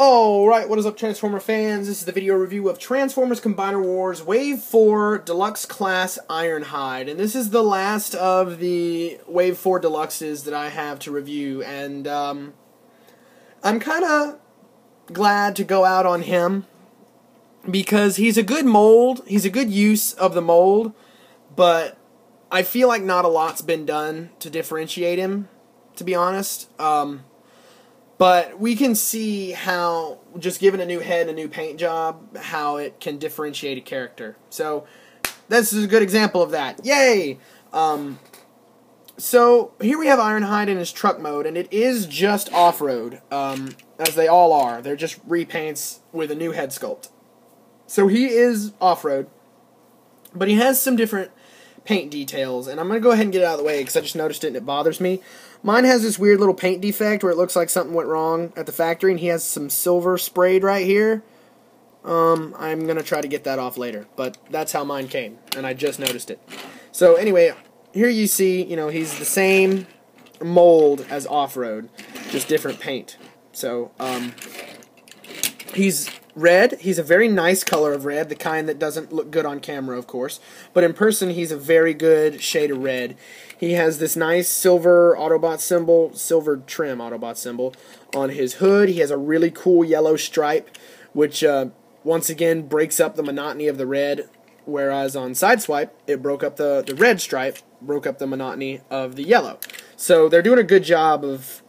Alright, what is up, Transformer fans? This is the video review of Transformers Combiner Wars Wave 4 Deluxe Class Ironhide. And this is the last of the Wave 4 Deluxes that I have to review. And I'm kind of glad to go out on him because he's a good mold. He's a good use of the mold. But I feel like not a lot's been done to differentiate him, to be honest. But we can see how, just given a new head and a new paint job, how it can differentiate a character. So, this is a good example of that. Yay! So, here we have Ironhide in his truck mode, and it is just off-road, as they all are. They're just repaints with a new head sculpt. So, he is off-road, but he has some different paint details, and I'm going to go ahead and get it out of the way, because I just noticed it and it bothers me. Mine has this weird little paint defect where it looks like something went wrong at the factory, and he has some silver sprayed right here. I'm going to try to get that off later, but that's how mine came, and I just noticed it. So anyway, here you see, you know, he's the same mold as off-road, just different paint. So, he's red. He's a very nice color of red, the kind that doesn't look good on camera, of course. But in person, he's a very good shade of red. He has this nice silver Autobot symbol, silver trim Autobot symbol on his hood. He has a really cool yellow stripe, which once again breaks up the monotony of the red, whereas on Sideswipe, it broke up the red stripe, broke up the monotony of the yellow. So they're doing a good job of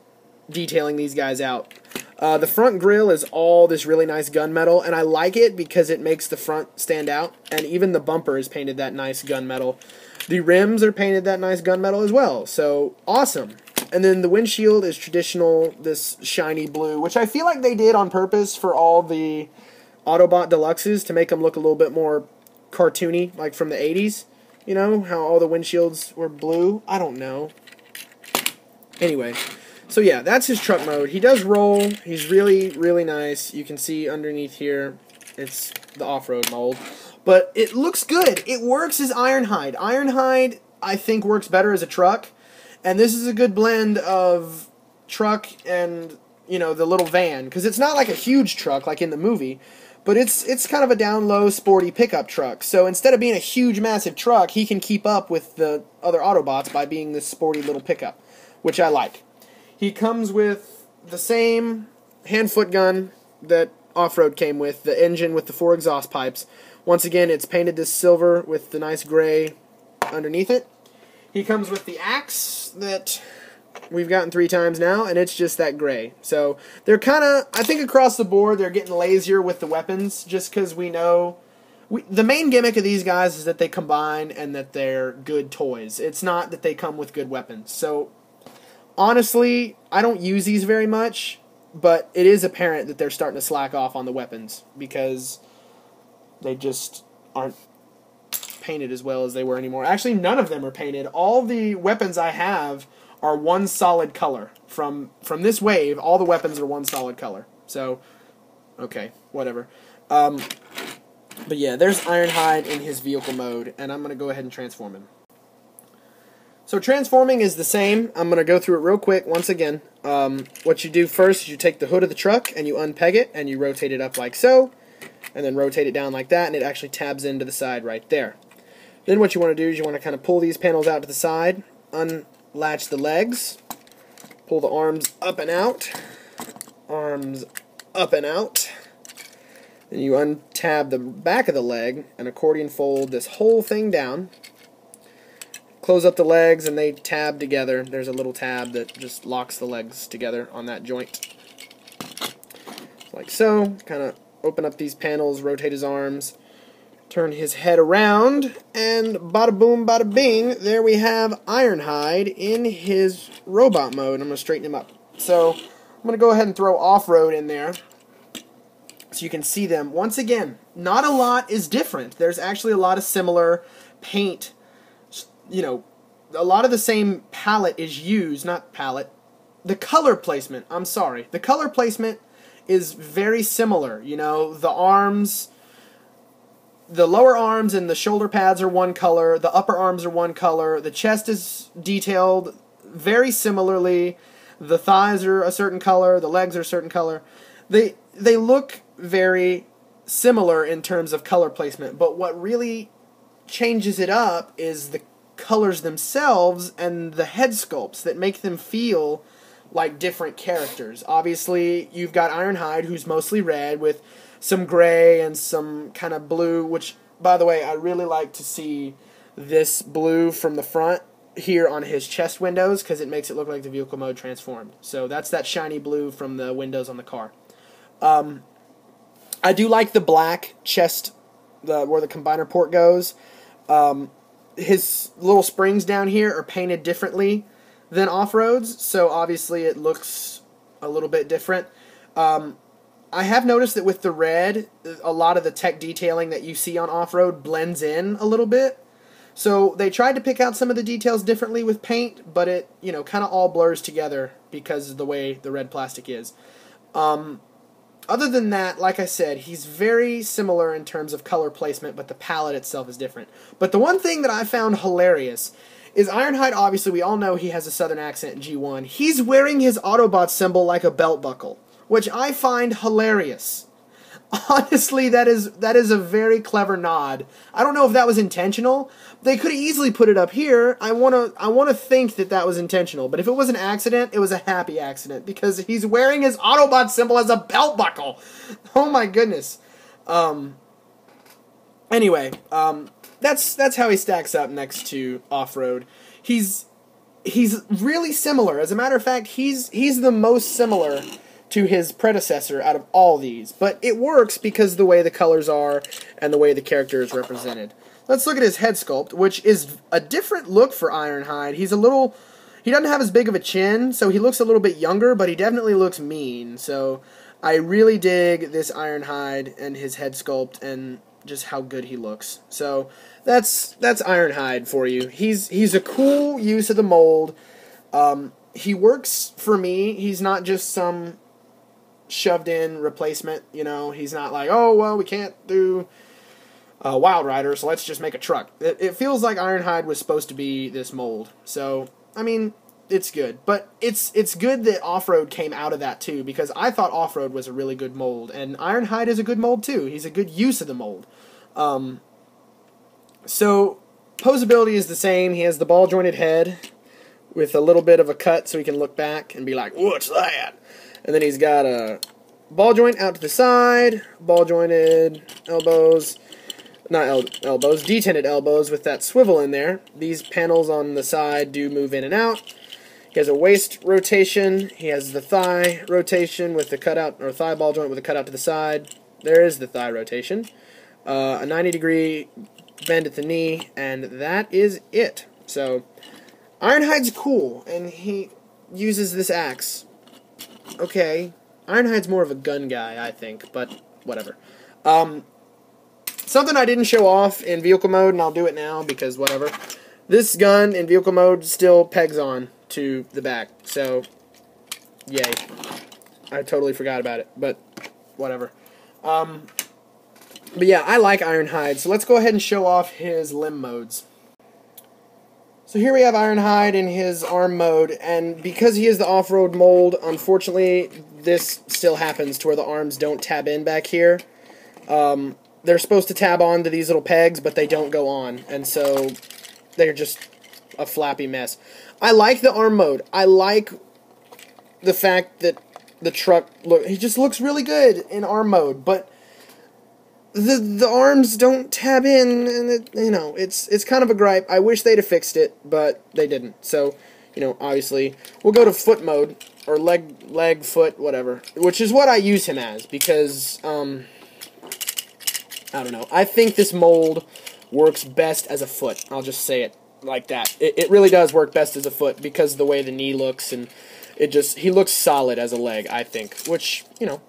detailing these guys out. The front grille is all this really nice gunmetal, and I like it because it makes the front stand out, and even the bumper is painted that nice gunmetal. The rims are painted that nice gunmetal as well, so awesome. And then the windshield is traditional, this shiny blue, which I feel like they did on purpose for all the Autobot Deluxes to make them look a little bit more cartoony, like from the 80s. You know, how all the windshields were blue? I don't know. Anyway. So yeah, that's his truck mode. He does roll. He's really, really nice. You can see underneath here, it's the off-road mold. But it looks good. It works as Ironhide. Ironhide, I think, works better as a truck. And this is a good blend of truck and, you know, the little van. Because it's not like a huge truck like in the movie. But it's kind of a down-low, sporty pickup truck. So instead of being a huge, massive truck, he can keep up with the other Autobots by being this sporty little pickup. Which I like. He comes with the same hand-foot gun that Off-Road came with, the engine with the 4 exhaust pipes. Once again, it's painted this silver with the nice gray underneath it. He comes with the axe that we've gotten 3 times now, and it's just that gray. So they're kind of, I think across the board, they're getting lazier with the weapons, just because we know... the main gimmick of these guys is that they combine and that they're good toys. It's not that they come with good weapons. So... honestly, I don't use these very much, but it is apparent that they're starting to slack off on the weapons because they just aren't painted as well as they were anymore. Actually, none of them are painted. All the weapons I have are one solid color. From this wave, all the weapons are one solid color. So, okay, whatever. But yeah, there's Ironhide in his vehicle mode, and I'm going to go ahead and transform him. So transforming is the same. I'm going to go through it real quick once again. What you do first is you take the hood of the truck and you unpeg it and you rotate it up like so. And then rotate it down like that and it actually tabs into the side right there. Then what you want to do is you want to kind of pull these panels out to the side, unlatch the legs, pull the arms up and out, arms up and out. Then you untab the back of the leg and accordion fold this whole thing down. Close up the legs and they tab together. There's a little tab that just locks the legs together on that joint. Like so. Kind of open up these panels, rotate his arms. Turn his head around, and bada boom, bada bing, there we have Ironhide in his robot mode. I'm going to straighten him up. So, I'm going to go ahead and throw off-road in there so you can see them. Once again, not a lot is different. There's actually a lot of similar paint. You know, a lot of the same palette is used, not palette. The color placement, I'm sorry. The color placement is very similar. You know, the arms... The lower arms and the shoulder pads are one color. The upper arms are one color. The chest is detailed very similarly. The thighs are a certain color. The legs are a certain color. They look very similar in terms of color placement. But what really changes it up is the colors themselves and the head sculpts that make them feel like different characters. Obviously, you've got Ironhide, who's mostly red, with some gray and some kind of blue, which, by the way, I really like to see this blue from the front here on his chest windows, because it makes it look like the vehicle mode transformed. So that's that shiny blue from the windows on the car. I do like the black chest, where the combiner port goes. His little springs down here are painted differently than off-roads, so obviously it looks a little bit different. I have noticed that with the red, a lot of the tech detailing that you see on off-road blends in a little bit. So they tried to pick out some of the details differently with paint, but it, you know, kind of all blurs together because of the way the red plastic is. Other than that, like I said, he's very similar in terms of color placement, but the palette itself is different. But the one thing that I found hilarious is Ironhide, obviously, we all know he has a southern accent in G1. He's wearing his Autobot symbol like a belt buckle, which I find hilarious. Honestly, that is a very clever nod. I don't know if that was intentional. They could have easily put it up here. I wanna think that that was intentional. But if it was an accident, it was a happy accident, because he's wearing his Autobot symbol as a belt buckle. Oh my goodness. Anyway, that's how he stacks up next to Off-Road. He's really similar. As a matter of fact, he's the most similar to his predecessor out of all these. But it works because the way the colors are and the way the character is represented. Let's look at his head sculpt, which is a different look for Ironhide. He doesn't have as big of a chin, so he looks a little bit younger, but he definitely looks mean. So I really dig this Ironhide and his head sculpt and just how good he looks. So that's Ironhide for you. He's a cool use of the mold. He works for me. He's not just some shoved in replacement, you know. He's not like, oh well, we can't do Wild Rider, so let's just make a truck. It feels like Ironhide was supposed to be this mold. So I mean, it's good, but it's good that Off-Road came out of that too, because I thought Off-Road was a really good mold, and Ironhide is a good mold too. He's a good use of the mold. So posability is the same. He has the ball jointed head with a little bit of a cut so he can look back and be like, what's that? And then he's got a ball joint out to the side, ball jointed elbows, not elbows, detented elbows with that swivel in there. These panels on the side do move in and out. He has a waist rotation. He has the thigh rotation with the cutout, or thigh ball joint with a cutout to the side. There is the thigh rotation. A 90-degree bend at the knee, and that is it. So Ironhide's cool, and he uses this axe. Okay, Ironhide's more of a gun guy, I think, but whatever. Something I didn't show off in vehicle mode, and I'll do it now because whatever. This gun in vehicle mode still pegs on to the back, so yay. I totally forgot about it, but whatever. But yeah, I like Ironhide, so let's go ahead and show off his limb modes. So here we have Ironhide in his arm mode, and because he is the off-road mold, unfortunately, this still happens to where the arms don't tab in back here. They're supposed to tab on to these little pegs, but they don't go on, and so they're just a flappy mess. I like the arm mode. I like the fact that the truck, he just looks really good in arm mode, but the arms don't tab in, and it's kind of a gripe. I wish they'd have fixed it, but they didn't. So, obviously, we'll go to foot mode, or leg, foot, whatever, which is what I use him as, because, I don't know. I think this mold works best as a foot. I'll just say it like that. It really does work best as a foot because of the way the knee looks, and he looks solid as a leg, I think, which, you know,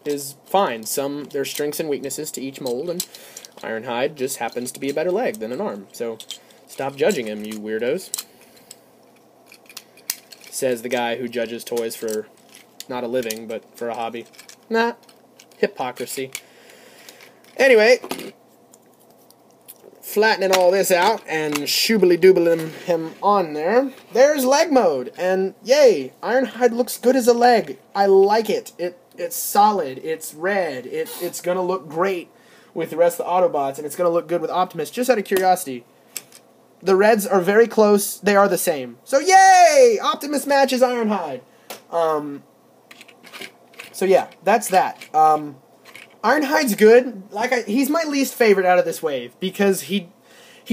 is fine. There's strengths and weaknesses to each mold, and Ironhide just happens to be a better leg than an arm. So stop judging him, you weirdos. Says the guy who judges toys for not a living, but for a hobby. Nah, hypocrisy. Anyway, flattening all this out and shoobly-doobling him on there, there's leg mode. And yay, Ironhide looks good as a leg. I like it. It's solid. It's red. It's going to look great with the rest of the Autobots, and it's going to look good with Optimus. Just out of curiosity, the reds are very close. They are the same. So yay! Optimus matches Ironhide. So yeah, that's that. Ironhide's good. He's my least favorite out of this wave because he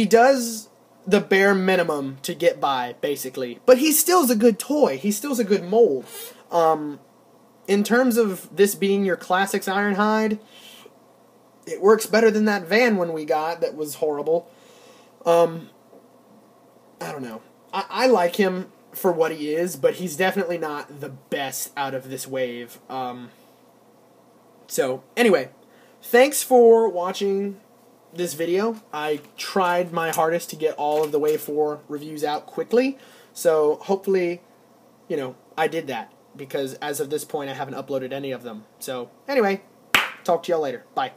does the bare minimum to get by, basically. But he still's a good toy. He still's a good mold. In terms of this being your classics Ironhide, it works better than that van one we got that was horrible. I don't know. I like him for what he is, but he's definitely not the best out of this wave. So, anyway, thanks for watching this video. I tried my hardest to get all of the Wave 4 reviews out quickly, so hopefully, you know, I did that, because as of this point I haven't uploaded any of them. So, anyway, talk to y'all later. Bye.